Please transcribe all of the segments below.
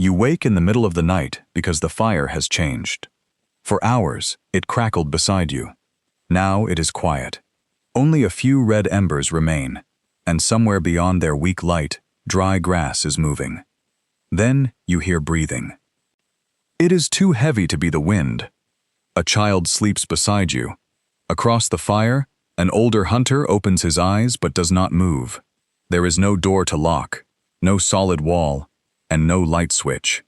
You wake in the middle of the night because the fire has changed. For hours, it crackled beside you. Now it is quiet. Only a few red embers remain, and somewhere beyond their weak light, dry grass is moving. Then you hear breathing. It is too heavy to be the wind. A child sleeps beside you. Across the fire, an older hunter opens his eyes but does not move. There is no door to lock, no solid wall, and no light switch.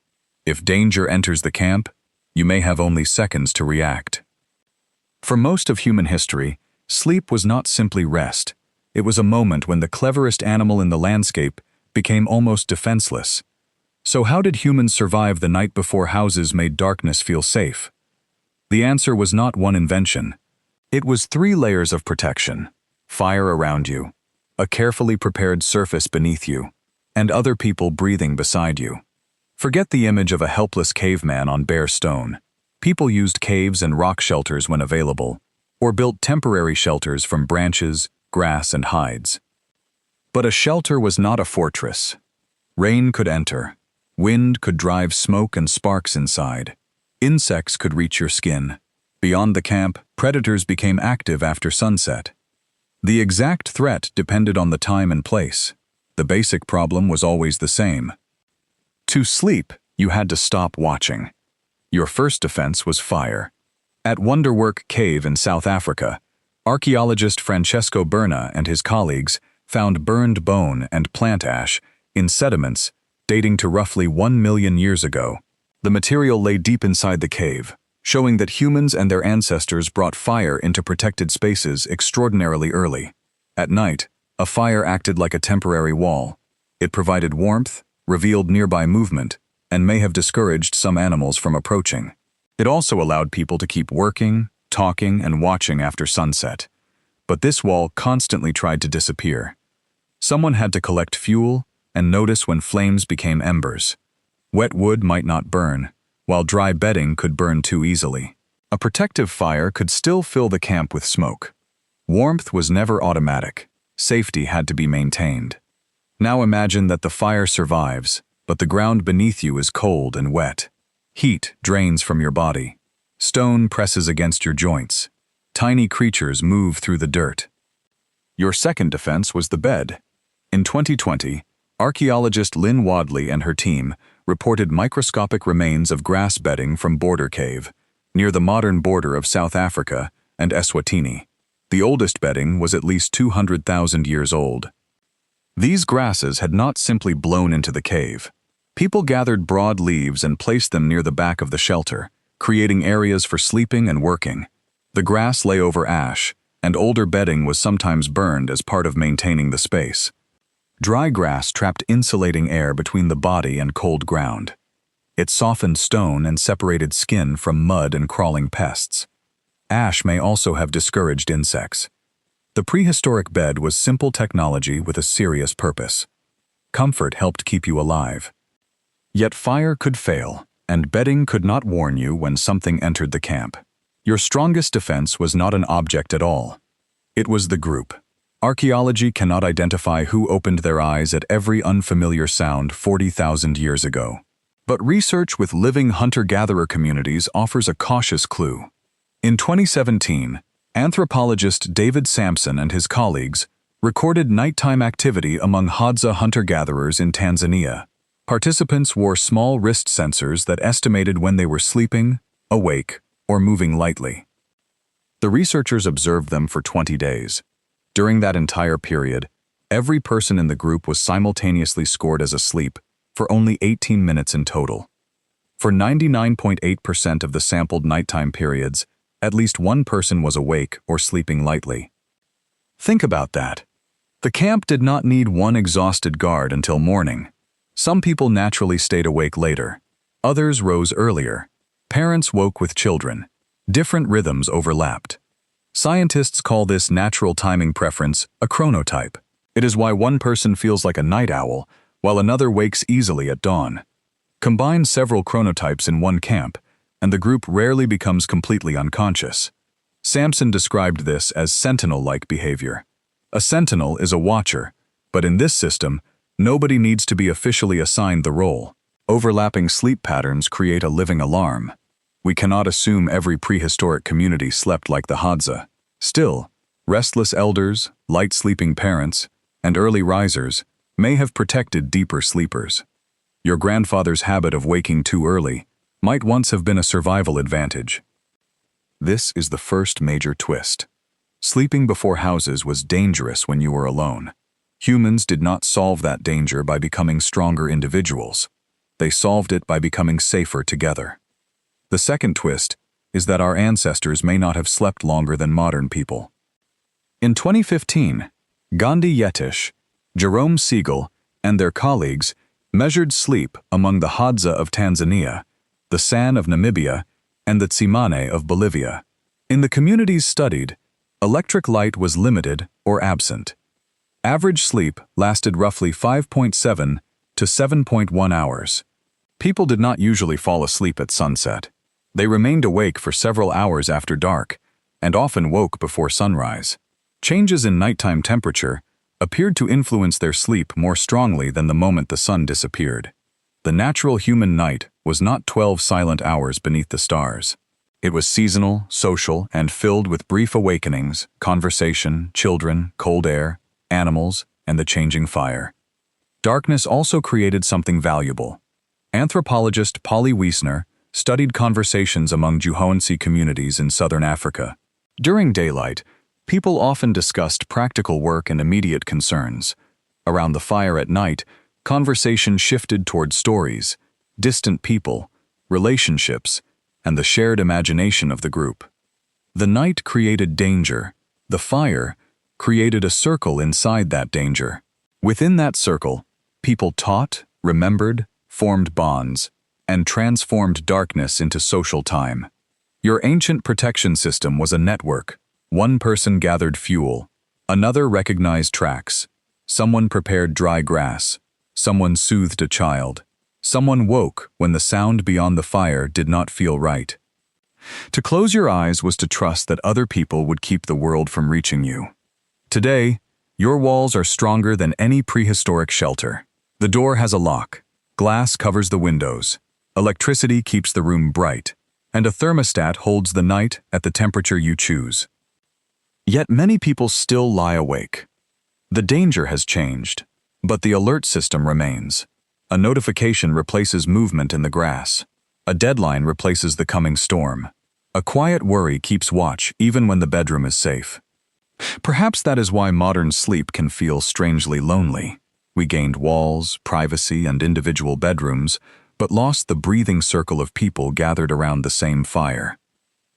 If danger enters the camp, you may have only seconds to react. For most of human history, sleep was not simply rest. It was a moment when the cleverest animal in the landscape became almost defenseless. So how did humans survive the night before houses made darkness feel safe? The answer was not one invention. It was 3 layers of protection: fire around you, a carefully prepared surface beneath you, and other people breathing beside you. Forget the image of a helpless caveman on bare stone. People used caves and rock shelters when available, or built temporary shelters from branches, grass, and hides. But a shelter was not a fortress. Rain could enter. Wind could drive smoke and sparks inside. Insects could reach your skin. Beyond the camp, predators became active after sunset. The exact threat depended on the time and place. The basic problem was always the same. To sleep, you had to stop watching. Your first defense was fire. At Wonderwerk Cave in South Africa, archaeologist Francesco Berna and his colleagues found burned bone and plant ash in sediments dating to roughly 1 million years ago. The material lay deep inside the cave, showing that humans and their ancestors brought fire into protected spaces extraordinarily early. At night, a fire acted like a temporary wall. It provided warmth, revealed nearby movement, and may have discouraged some animals from approaching. It also allowed people to keep working, talking, and watching after sunset. But this wall constantly tried to disappear. Someone had to collect fuel and notice when flames became embers. Wet wood might not burn, while dry bedding could burn too easily. A protective fire could still fill the camp with smoke. Warmth was never automatic. Safety had to be maintained. Now imagine that the fire survives, but the ground beneath you is cold and wet. Heat drains from your body. Stone presses against your joints. Tiny creatures move through the dirt. Your second defense was the bed. In 2020, archaeologist Lynn Wadley and her team reported microscopic remains of grass bedding from Border Cave, near the modern border of South Africa and Eswatini. The oldest bedding was at least 200,000 years old. These grasses had not simply blown into the cave. People gathered broad leaves and placed them near the back of the shelter, creating areas for sleeping and working. The grass lay over ash, and older bedding was sometimes burned as part of maintaining the space. Dry grass trapped insulating air between the body and cold ground. It softened stone and separated skin from mud and crawling pests. Ash may also have discouraged insects. The prehistoric bed was simple technology with a serious purpose. Comfort helped keep you alive. Yet fire could fail, and bedding could not warn you when something entered the camp. Your strongest defense was not an object at all. It was the group. Archaeology cannot identify who opened their eyes at every unfamiliar sound 40,000 years ago. But research with living hunter-gatherer communities offers a cautious clue. In 2017, anthropologist David Sampson and his colleagues recorded nighttime activity among Hadza hunter-gatherers in Tanzania. Participants wore small wrist sensors that estimated when they were sleeping, awake, or moving lightly. The researchers observed them for 20 days. During that entire period, every person in the group was simultaneously scored as asleep for only 18 minutes in total. For 99.8% of the sampled nighttime periods, at least one person was awake or sleeping lightly. Think about that. The camp did not need one exhausted guard until morning. Some people naturally stayed awake later. Others rose earlier. Parents woke with children. Different rhythms overlapped. Scientists call this natural timing preference a chronotype. It is why one person feels like a night owl, while another wakes easily at dawn. Combine several chronotypes in one camp, and the group rarely becomes completely unconscious. Sampson described this as sentinel-like behavior. A sentinel is a watcher, but in this system, nobody needs to be officially assigned the role. Overlapping sleep patterns create a living alarm. We cannot assume every prehistoric community slept like the Hadza. Still, restless elders, light-sleeping parents, and early risers may have protected deeper sleepers. Your grandfather's habit of waking too early might once have been a survival advantage. This is the first major twist. Sleeping before houses was dangerous when you were alone. Humans did not solve that danger by becoming stronger individuals. They solved it by becoming safer together. The second twist is that our ancestors may not have slept longer than modern people. In 2015, Gandhi Yetish, Jerome Siegel, and their colleagues measured sleep among the Hadza of Tanzania, the San of Namibia, and the Tsimane of Bolivia. In the communities studied, electric light was limited or absent. Average sleep lasted roughly 5.7 to 7.1 hours. People did not usually fall asleep at sunset. They remained awake for several hours after dark, and often woke before sunrise. Changes in nighttime temperature appeared to influence their sleep more strongly than the moment the sun disappeared. The natural human night was not 12 silent hours beneath the stars. It was seasonal, social, and filled with brief awakenings, conversation, children, cold air, animals, and the changing fire. Darkness also created something valuable. Anthropologist Polly Wiesner studied conversations among hoansi communities in southern Africa. During daylight, people often discussed practical work and immediate concerns. Around the fire at night, conversation shifted toward stories, distant people, relationships, and the shared imagination of the group. The night created danger. The fire created a circle inside that danger. Within that circle, people taught, remembered, formed bonds, and transformed darkness into social time. Your ancient protection system was a network. One person gathered fuel, another recognized tracks, someone prepared dry grass, someone soothed a child, someone woke when the sound beyond the fire did not feel right. To close your eyes was to trust that other people would keep the world from reaching you. Today, your walls are stronger than any prehistoric shelter. The door has a lock, glass covers the windows, electricity keeps the room bright, and a thermostat holds the night at the temperature you choose. Yet many people still lie awake. The danger has changed, but the alert system remains. A notification replaces movement in the grass. A deadline replaces the coming storm. A quiet worry keeps watch even when the bedroom is safe. Perhaps that is why modern sleep can feel strangely lonely. We gained walls, privacy, and individual bedrooms, but lost the breathing circle of people gathered around the same fire.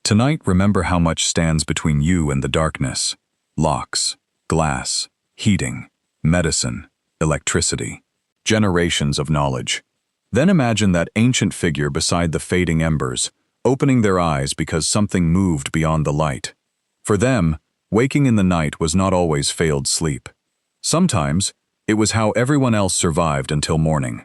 Tonight, remember how much stands between you and the darkness. Locks, glass, heating, medicine, electricity. Generations of knowledge. Then imagine that ancient figure beside the fading embers, opening their eyes because something moved beyond the light. For them, waking in the night was not always failed sleep. Sometimes, it was how everyone else survived until morning.